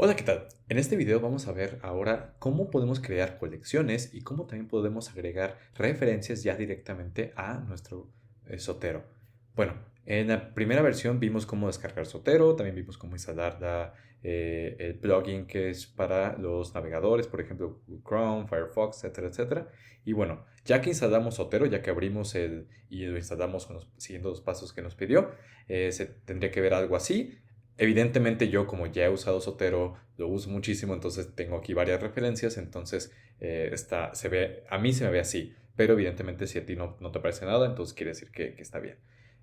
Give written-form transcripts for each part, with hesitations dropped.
Hola, ¿qué tal? En este video vamos a ver ahora cómo podemos crear colecciones y cómo también podemos agregar referencias ya directamente a nuestro Zotero. Bueno, en la primera versión vimos cómo descargar Zotero, también vimos cómo instalar el plugin que es para los navegadores, por ejemplo, Google Chrome, Firefox, etcétera, etcétera. Y bueno, ya que instalamos Zotero, ya que abrimos y lo instalamos siguiendo los pasos que nos pidió, se tendría que ver algo así. Evidentemente yo como ya he usado Zotero, lo uso muchísimo, entonces tengo aquí varias referencias, entonces a mí se me ve así, pero evidentemente si a ti no te parece nada, entonces quiere decir que está bien.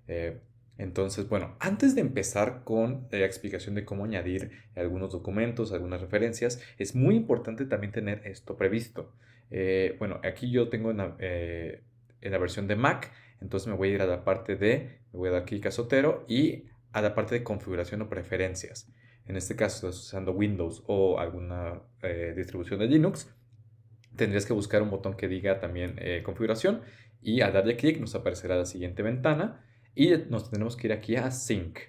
Eh, entonces, bueno, antes de empezar con la explicación de cómo añadir algunos documentos, algunas referencias, es muy importante también tener esto previsto. Bueno, aquí yo tengo en la versión de Mac, entonces me voy a ir a la parte me voy a dar clic a Zotero y a la parte de configuración o preferencias. En este caso, si estás usando Windows o alguna distribución de Linux, tendrías que buscar un botón que diga también configuración y al darle clic nos aparecerá la siguiente ventana y nos tenemos que ir aquí a Sync.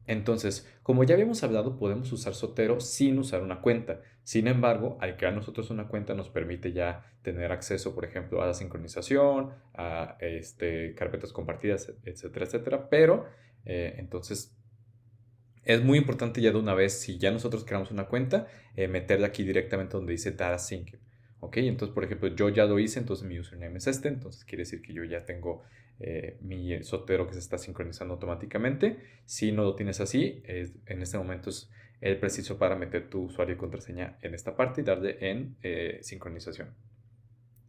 Entonces, como ya habíamos hablado, podemos usar Zotero sin usar una cuenta. Sin embargo, al crear nosotros una cuenta nos permite ya tener acceso, por ejemplo, a la sincronización, a carpetas compartidas, etcétera, etcétera. Pero, entonces, es muy importante ya de una vez, si ya nosotros creamos una cuenta, meterla aquí directamente donde dice Data Sync. ¿Ok? Entonces, por ejemplo, yo ya lo hice, entonces mi username es este, entonces quiere decir que yo ya tengo mi Zotero que se está sincronizando automáticamente. Si no lo tienes así, en este momento es el preciso para meter tu usuario y contraseña en esta parte y darle en sincronización.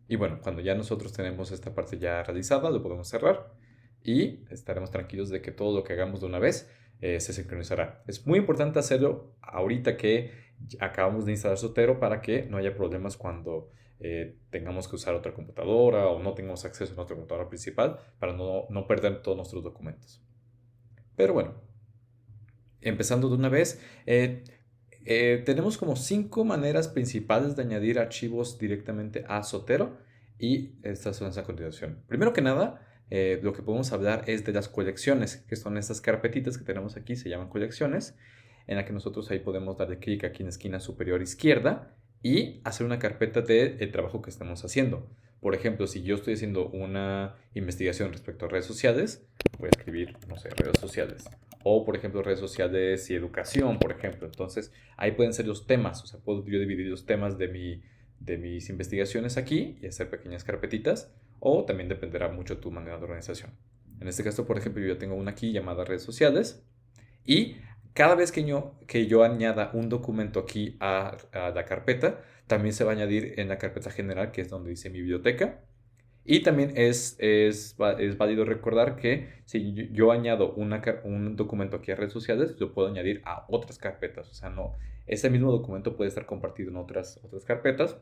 Y bueno, cuando ya nosotros tenemos esta parte ya realizada, lo podemos cerrar y estaremos tranquilos de que todo lo que hagamos de una vez se sincronizará. Es muy importante hacerlo ahorita que acabamos de instalar Zotero para que no haya problemas cuando tengamos que usar otra computadora o no tengamos acceso a nuestra computadora principal para no perder todos nuestros documentos. Pero bueno, empezando de una vez, tenemos como 5 maneras principales de añadir archivos directamente a Zotero y estas son a continuación. Primero que nada, lo que podemos hablar es de las colecciones, que son estas carpetitas que tenemos aquí, se llaman colecciones, en la que nosotros ahí podemos darle clic aquí en la esquina superior izquierda y hacer una carpeta del trabajo que estamos haciendo. Por ejemplo, si yo estoy haciendo una investigación respecto a redes sociales, voy a escribir, no sé, redes sociales. O, por ejemplo, redes sociales y educación, por ejemplo. Entonces, ahí pueden ser los temas. O sea, puedo yo dividir los temas de mis investigaciones aquí y hacer pequeñas carpetitas. O también dependerá mucho de tu manera de organización. En este caso, por ejemplo, yo tengo una aquí llamada redes sociales. Y cada vez que yo añada un documento aquí a la carpeta, también se va a añadir en la carpeta general, que es donde dice mi biblioteca. Y también es válido recordar que si yo añado un documento aquí a redes sociales, lo puedo añadir a otras carpetas. O sea, no, ese mismo documento puede estar compartido en otras carpetas,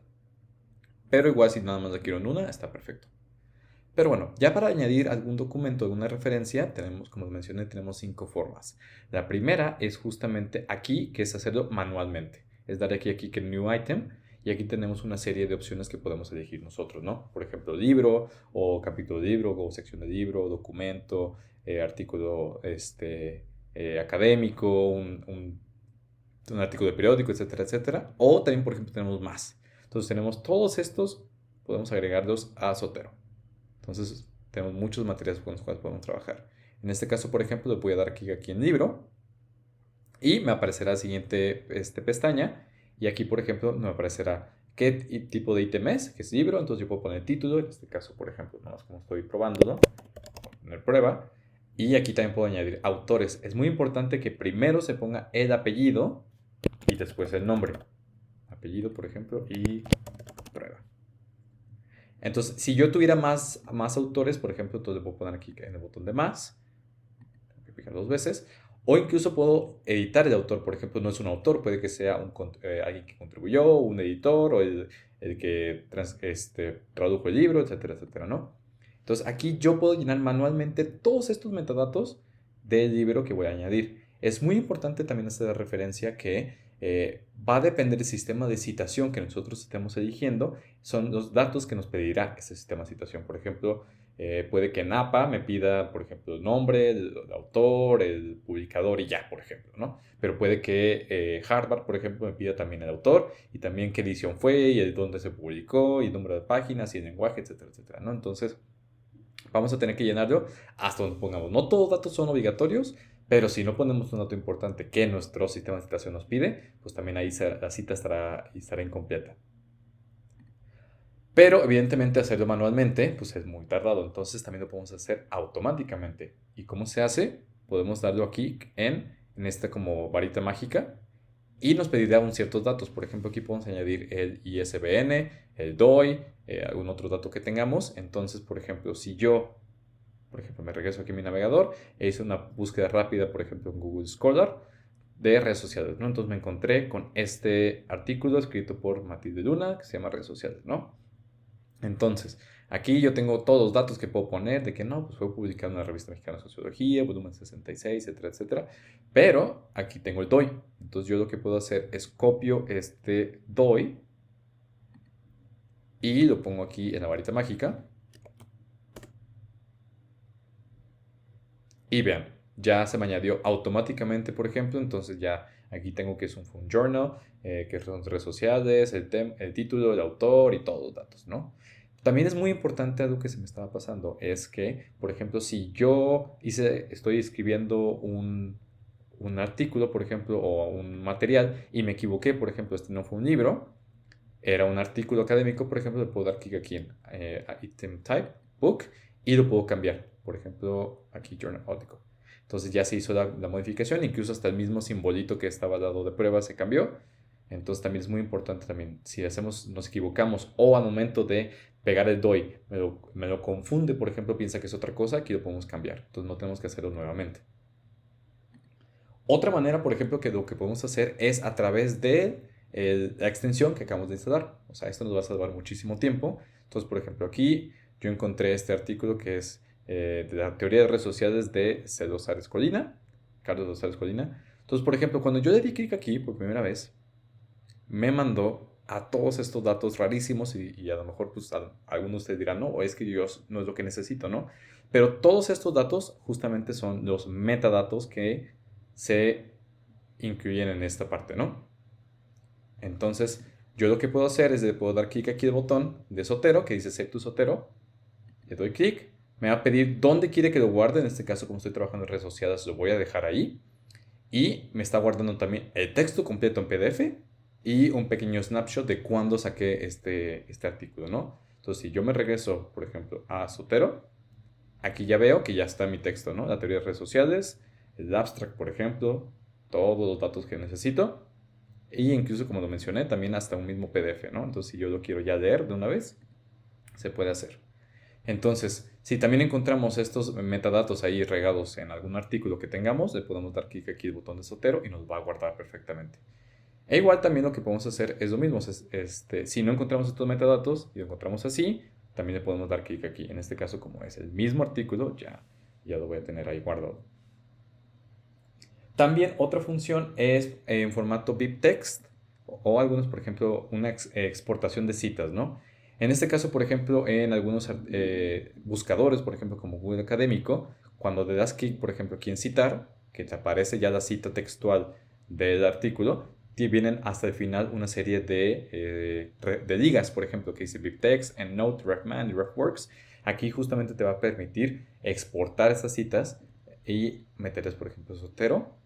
pero igual si nada más lo quiero en una, está perfecto. Pero bueno, ya para añadir algún documento, alguna referencia, tenemos, como mencioné, tenemos 5 formas. La primera es justamente aquí, que es hacerlo manualmente. Es dar aquí que New Item, y aquí tenemos una serie de opciones que podemos elegir nosotros, ¿no? Por ejemplo, libro, o capítulo de libro, o sección de libro, documento, artículo académico, un artículo de periódico, etcétera, etcétera. O también, por ejemplo, tenemos más. Entonces tenemos todos estos, podemos agregarlos a Zotero. Entonces, tenemos muchos materiales con los cuales podemos trabajar. En este caso, por ejemplo, le voy a dar aquí en libro y me aparecerá la siguiente pestaña. Y aquí, por ejemplo, me aparecerá qué tipo de ítem es, que es libro. Entonces, yo puedo poner título. En este caso, por ejemplo, nada más como estoy probándolo, voy a poner prueba. Y aquí también puedo añadir autores. Es muy importante que primero se ponga el apellido y después el nombre. Apellido, por ejemplo, y prueba. Entonces, si yo tuviera más autores, por ejemplo, entonces puedo poner aquí en el botón de más, tengo que picar 2 veces, o incluso puedo editar el autor, por ejemplo, no es un autor, puede que sea alguien que contribuyó, un editor, o el que tradujo el libro, etcétera, etcétera, ¿no? Entonces, aquí yo puedo llenar manualmente todos estos metadatos del libro que voy a añadir. Es muy importante también hacer la referencia que va a depender del sistema de citación que nosotros estemos eligiendo, son los datos que nos pedirá ese sistema de citación. Por ejemplo, Puede que en APA me pida, por ejemplo, el nombre, el autor, el publicador y ya, por ejemplo, ¿no? Pero puede que Harvard, por ejemplo, me pida también el autor y también qué edición fue y el dónde se publicó y el número de páginas y el lenguaje, etcétera, etcétera, ¿no? Entonces, vamos a tener que llenarlo hasta donde pongamos. No todos los datos son obligatorios, pero si no ponemos un dato importante que nuestro sistema de citación nos pide, pues también ahí la cita estará incompleta. Pero evidentemente hacerlo manualmente, pues es muy tardado. Entonces también lo podemos hacer automáticamente. ¿Y cómo se hace? Podemos darlo aquí en esta como varita mágica y nos pedirá un ciertos datos. Por ejemplo, aquí podemos añadir el ISBN, el DOI, algún otro dato que tengamos. Entonces, por ejemplo, si yo, por ejemplo, me regreso aquí a mi navegador e hice una búsqueda rápida, por ejemplo, en Google Scholar de redes sociales, ¿no? Entonces me encontré con este artículo escrito por Matilde Luna que se llama redes sociales, ¿no? Entonces, aquí yo tengo todos los datos que puedo poner de que no, pues fue publicado en la Revista Mexicana de Sociología, volumen 66, etcétera, etcétera. Pero aquí tengo el DOI. Entonces, yo lo que puedo hacer es copio este DOI y lo pongo aquí en la varita mágica. Y vean, ya se me añadió automáticamente, por ejemplo. Entonces, ya aquí tengo que es un phone journal, que son redes sociales, el título, el autor y todos los datos, ¿no? También es muy importante algo que se me estaba pasando, es que, por ejemplo, si yo estoy escribiendo un artículo, por ejemplo, o un material y me equivoqué, por ejemplo, este no fue un libro, era un artículo académico, por ejemplo, le puedo dar clic aquí en Item Type, Book, y lo puedo cambiar, por ejemplo, aquí Journal Article. Entonces ya se hizo la modificación, incluso hasta el mismo simbolito que estaba dado de prueba se cambió. Entonces también es muy importante también, si nos equivocamos o al momento de pegar el DOI me lo confunde, por ejemplo, piensa que es otra cosa, aquí lo podemos cambiar. Entonces no tenemos que hacerlo nuevamente. Otra manera, por ejemplo, que lo que podemos hacer es a través de la extensión que acabamos de instalar. O sea, esto nos va a salvar muchísimo tiempo. Entonces, por ejemplo, aquí yo encontré este artículo que es de la teoría de redes sociales de Carlos Rosales Colina. Entonces, por ejemplo, cuando yo le di clic aquí por primera vez, me mandó a todos estos datos rarísimos y a lo mejor pues algunos de ustedes dirán, no, es que yo no es lo que necesito, ¿no? Pero todos estos datos justamente son los metadatos que se incluyen en esta parte, ¿no? Entonces, yo lo que puedo hacer es puedo dar clic aquí al botón de Zotero que dice Save to Zotero, le doy clic, me va a pedir dónde quiere que lo guarde, en este caso como estoy trabajando en redes sociales lo voy a dejar ahí y me está guardando también el texto completo en PDF y un pequeño snapshot de cuándo saqué este artículo, ¿no? Entonces, si yo me regreso, por ejemplo, a Zotero, aquí ya veo que ya está mi texto, ¿no? La teoría de redes sociales, el abstract, por ejemplo, todos los datos que necesito. Y incluso, como lo mencioné, también hasta un mismo PDF, ¿no? Entonces, si yo lo quiero ya leer de una vez, se puede hacer. Entonces, si también encontramos estos metadatos ahí regados en algún artículo que tengamos, le podemos dar clic aquí al botón de Zotero y nos va a guardar perfectamente. E igual también lo que podemos hacer es lo mismo. Si no encontramos estos metadatos y lo encontramos así, también le podemos dar clic aquí. En este caso, como es el mismo artículo, ya lo voy a tener ahí guardado. También otra función es en formato BibTeX o algunos, por ejemplo, una exportación de citas, ¿no? En este caso, por ejemplo, en algunos buscadores, por ejemplo, como Google Académico, cuando le das clic, por ejemplo, aquí en citar, que te aparece ya la cita textual del artículo, te vienen hasta el final una serie de ligas, por ejemplo, que dice BibTeX, EndNote, RefMan y RefWorks. Aquí justamente te va a permitir exportar estas citas y meterles, por ejemplo, Zotero.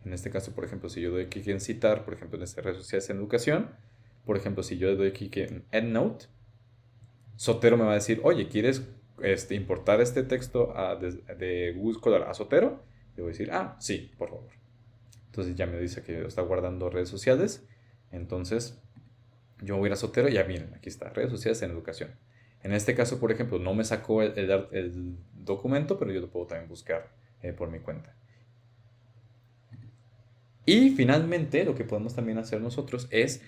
En este caso, por ejemplo, si yo doy clic en citar, por ejemplo, en estas redes sociales en educación, por ejemplo, si yo le doy clic en EndNote, Zotero me va a decir, oye, ¿quieres importar este texto de Google Scholar a Zotero? Le voy a decir, sí, por favor. Entonces ya me dice que está guardando redes sociales. Entonces yo voy a ir a Zotero y ya miren, aquí está, redes sociales en educación. En este caso, por ejemplo, no me sacó el documento, pero yo lo puedo también buscar por mi cuenta. Y finalmente, lo que podemos también hacer nosotros es,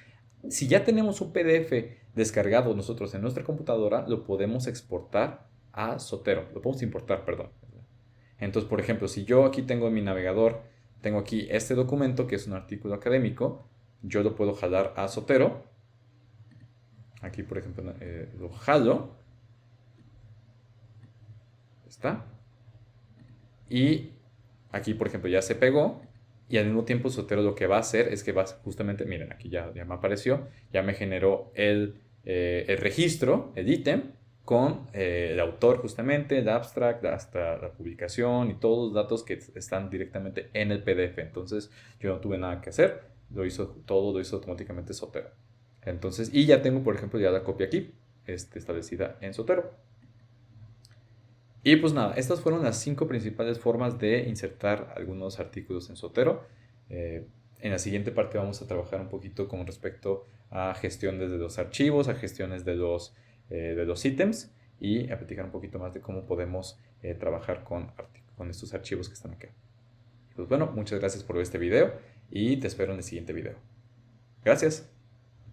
si ya tenemos un PDF descargado nosotros en nuestra computadora, lo podemos exportar a Zotero. Lo podemos importar, perdón. Entonces, por ejemplo, si yo aquí tengo en mi navegador, tengo aquí este documento que es un artículo académico, yo lo puedo jalar a Zotero. Aquí, por ejemplo, lo jalo. ¿Está? Y aquí, por ejemplo, ya se pegó. Y al mismo tiempo Zotero lo que va a hacer es que va justamente, miren, aquí ya me apareció, ya me generó el registro, el ítem, con el autor justamente, el abstract, hasta la publicación y todos los datos que están directamente en el PDF. Entonces yo no tuve nada que hacer, todo lo hizo automáticamente Zotero. Entonces, y ya tengo, por ejemplo, ya la copia aquí, establecida en Zotero. Y pues nada, estas fueron las 5 principales formas de insertar algunos artículos en Zotero. En la siguiente parte vamos a trabajar un poquito con respecto a gestiones de los archivos, a gestiones de los ítems y a platicar un poquito más de cómo podemos trabajar con estos archivos que están acá. Pues bueno, muchas gracias por ver este video y te espero en el siguiente video. Gracias.